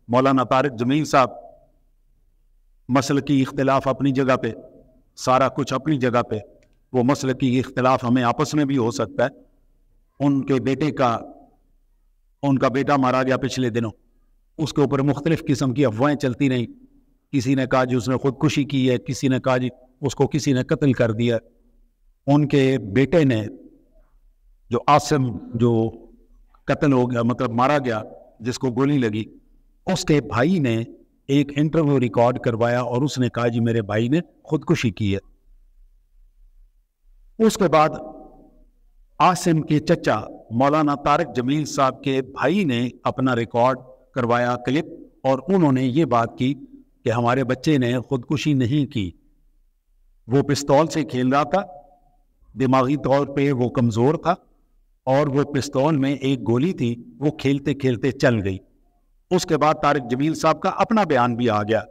مولانا طارق جمیل صاحب، مسلکی اختلاف اپنی جگہ پہ، سارا کچھ اپنی جگہ پہ، وہ مسلکی اختلاف ہمیں آپس میں بھی ہو سکتا ہے۔ ان کا بیٹا مارا گیا پچھلے دنوں، اس کے اوپر مختلف قسم کی افواہیں چلتی رہیں، کسی نے کہا جی اس نے خودکشی کی ہے، کسی نے کہا جی اس کو کسی نے قتل کر دیا۔ ان کے بیٹے نے جو عاصم جو قتل ہو گیا، مطلب مارا گیا، جس کو گولی لگی، اس کے بھائی نے ایک انٹرویو ریکارڈ کروایا اور اس نے کہا جی میرے بھائی نے خودکشی کی ہے۔ اس کے بعد عاصم کے چچا مولانا طارق جمیل صاحب کے بھائی نے اپنا ریکارڈ کروایا کلپ، اور انہوں نے یہ بات کی کہ ہمارے بچے نے خودکشی نہیں کی، وہ پستول سے کھیل رہا تھا، دماغی طور پہ وہ کمزور تھا، اور وہ پستول میں ایک گولی تھی، وہ کھیلتے کھیلتے چل گئی۔ اس کے بعد طارق جمیل صاحب کا اپنا بیان بھی آ گیا،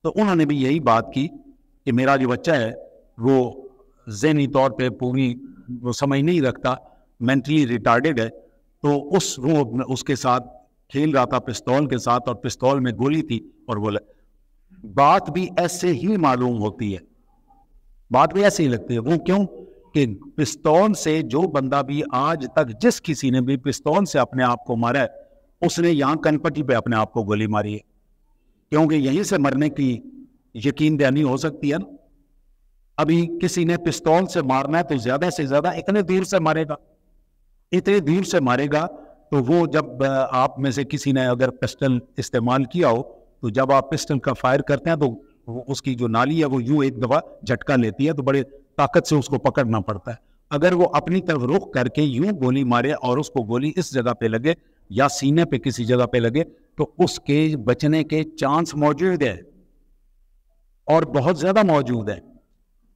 تو انہوں نے بھی یہی بات کی کہ میرا جو بچہ ہے وہ ذہنی طور پہ پوری وہ سمجھ نہیں رکھتا، مینٹلی ریٹارڈڈ ہے، تو وہ اس کے ساتھ کھیل رہا تھا پستول کے ساتھ، اور پستول میں گولی تھی، اور وہ بات بھی ایسے ہی معلوم ہوتی ہے، بات بھی ایسے ہی لگتی ہے۔ وہ کیوں کہ پستول سے جو بندہ بھی آج تک جس کسی نے بھی پستول سے اپنے آپ کو مارا ہے، اس نے یہاں کن پٹی پہ اپنے آپ کو گولی ماری ہے، کیونکہ یہیں سے مرنے کی یقین دہانی ہو سکتی ہے نا۔ ابھی کسی نے پستول سے مارنا ہے تو زیادہ سے زیادہ اتنے دور سے مارے گا، اتنے دور سے مارے گا، تو وہ جب آپ میں سے کسی نے اگر پسٹل استعمال کیا ہو، تو جب آپ پسٹل کا فائر کرتے ہیں تو اس کی جو نالی ہے وہ یوں ایک دفعہ جھٹکا لیتی ہے، تو بڑے طاقت سے اس کو پکڑنا پڑتا ہے۔ اگر وہ اپنی طرف رخ کر کے یوں گولی مارے اور اس کو گولی اس جگہ پہ لگے یا سینے پہ کسی جگہ پہ لگے، تو اس کے بچنے کے چانس موجود ہے، اور بہت زیادہ موجود ہے۔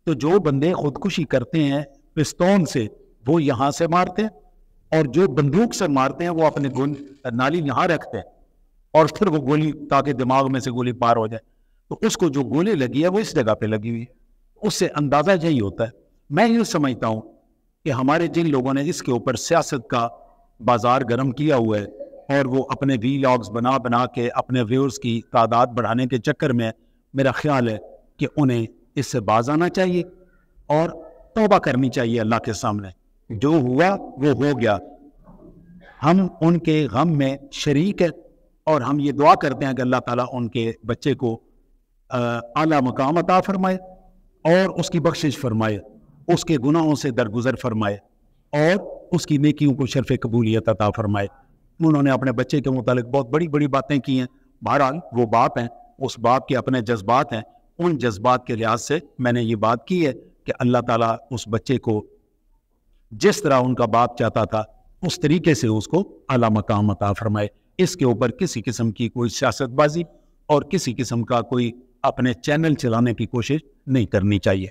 تو جو بندے خودکشی کرتے ہیں پستول سے، وہ یہاں سے مارتے ہیں، اور جو بندوق سے مارتے ہیں وہ اپنے نالی یہاں رکھتے ہیں، اور پھر وہ گولی تاکہ دماغ میں سے گولی پار ہو جائے، تو اس کو جو گولی لگی ہے وہ اس جگہ پہ لگی ہوئی ہے۔ اس سے اندازہ یہی ہوتا ہے۔ میں یہ سمجھتا ہوں کہ ہمارے جن لوگوں نے اس کے اوپر سیاست کا بازار گرم کیا ہوا ہے، اور وہ اپنے ویلاگز بنا بنا کے اپنے ویورز کی تعداد بڑھانے کے چکر میں، میرا خیال ہے کہ انہیں اس سے باز آنا چاہیے اور توبہ کرنی چاہیے اللہ کے سامنے۔ جو ہوا وہ ہو گیا، ہم ان کے غم میں شریک ہیں، اور ہم یہ دعا کرتے ہیں کہ اللہ تعالیٰ ان کے بچے کو اعلیٰ مقام عطا فرمائے، اور اس کی بخشش فرمائے، اس کے گناہوں سے درگزر فرمائے، اور اس کی نیکیوں کو شرف قبولیت عطا فرمائے۔ انہوں نے اپنے بچے کے متعلق بہت بڑی بڑی باتیں کی ہیں، بہرحال وہ باپ ہیں، اس باپ کے اپنے جذبات ہیں، ان جذبات کے لحاظ سے میں نے یہ بات کی ہے کہ اللہ تعالیٰ اس بچے کو جس طرح ان کا باپ چاہتا تھا اس طریقے سے اس کو اعلیٰ مقام عطا فرمائے۔ اس کے اوپر کسی قسم کی کوئی سیاست بازی اور کسی قسم کا کوئی اپنے چینل چلانے کی کوشش نہیں کرنی چاہیے۔